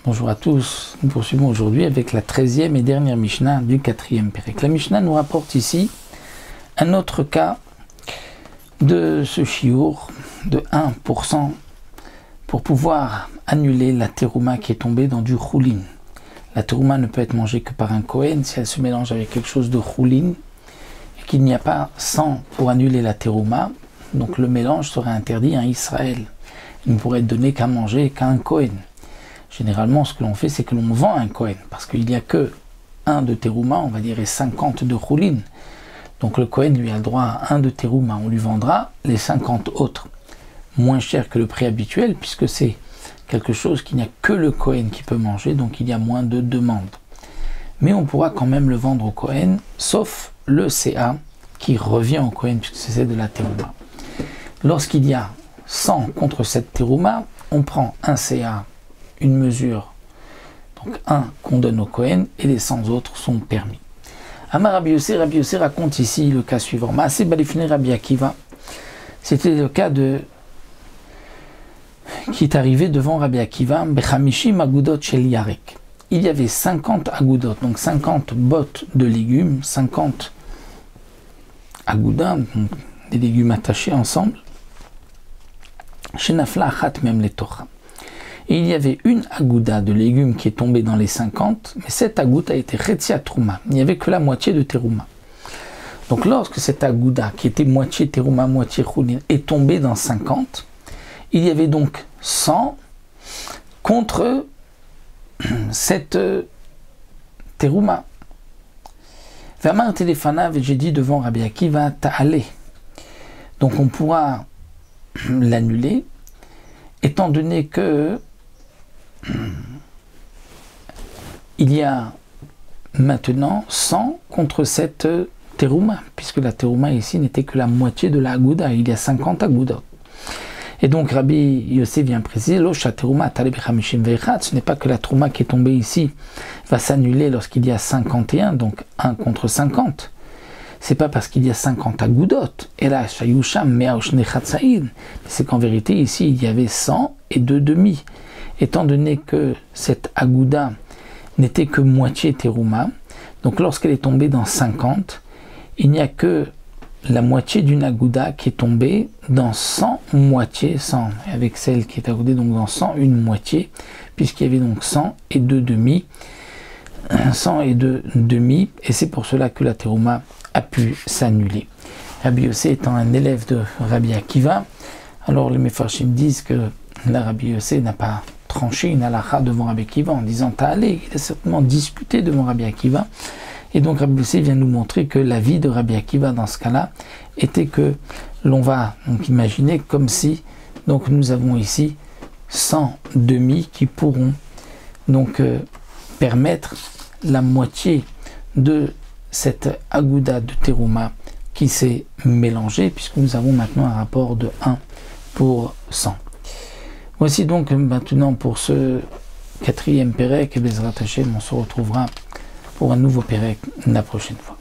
Bonjour à tous, nous poursuivons aujourd'hui avec la 13e et dernière Mishnah du 4e Pérec. La Mishnah nous rapporte ici un autre cas de ce chiour de 1% pour pouvoir annuler la terouma qui est tombée dans du choulin. La terouma ne peut être mangée que par un Kohen si elle se mélange avec quelque chose de choulin et qu'il n'y a pas sang pour annuler la terouma, donc le mélange serait interdit à Israël. Il ne pourrait être donné qu'à manger qu'à un Kohen. Généralement, ce que l'on fait, c'est que l'on vend un Kohen, parce qu'il n'y a que un de terouma, on va dire, et 50 de choulin. Donc le Kohen lui a le droit à un de terouma. On lui vendra les 50 autres, moins cher que le prix habituel, puisque c'est quelque chose qu'il n'y a que le Kohen qui peut manger, donc il y a moins de demandes. Mais on pourra quand même le vendre au Kohen, sauf le CA qui revient au Kohen, puisque c'est de la terouma. Lorsqu'il y a 100 contre cette terouma, on prend un CA, une mesure, donc un qu'on donne au Kohen, et les 100 autres sont permis. Amar Rabbi Yossé raconte ici le cas suivant. Maaseh Balifnei Rabbi Akiva, c'était le cas qui est arrivé devant Rabbi Akiva, Bechamishim agudot shel yarek. Il y avait 50 agudot, donc 50 bottes de légumes, 50 agoudas, donc des légumes attachés ensemble, Shenafla achat mem letocha. Et il y avait une agouda de légumes qui est tombée dans les 50, mais cette agouda a été Chetziat Trouma. Il n'y avait que la moitié de terouma. Donc lorsque cette agouda, qui était moitié terouma, moitié choulin, est tombée dans 50, il y avait donc 100 contre cette terouma. Vamar Téléphanav, j'ai dit devant Rabbi Akiva, ta'ale. Donc on pourra l'annuler, étant donné que il y a maintenant 100 contre cette terouma, puisque la terouma ici n'était que la moitié de la agouda, il y a 50 agoudas. Et donc Rabbi Yossé vient préciser, ce n'est pas que la terouma qui est tombée ici va s'annuler lorsqu'il y a 51, donc 1 contre 50. C'est pas parce qu'il y a 50 agoudot, et là, c'est qu'en vérité, ici, il y avait 100 et 2 demi. Étant donné que cette agouda n'était que moitié terouma, donc lorsqu'elle est tombée dans 50, il n'y a que la moitié d'une agouda qui est tombée dans 100 moitiés, 100, avec celle qui est agoudée donc dans 100, une moitié, puisqu'il y avait donc 100 et 2 demi, 100 et 2 demi, et c'est pour cela que la terouma a pu s'annuler. Rabbi Yossé étant un élève de Rabbi Akiva, alors les Mefarshim disent que la Rabbi Yossé n'a pas tranché une halakha devant Rabbi Akiva en disant ta'alé, il a certainement disputé devant Rabbi Akiva, et donc Rabbi Yossé vient nous montrer que la vie de Rabbi Akiva dans ce cas-là était que l'on va donc imaginer comme si donc nous avons ici 100 demi qui pourront donc permettre la moitié de cette agouda de terouma qui s'est mélangée, puisque nous avons maintenant un rapport de 1 pour 100. Voici donc maintenant pour ce 4e Pérec, et Bezrat Hashem, on se retrouvera pour un nouveau Pérec la prochaine fois.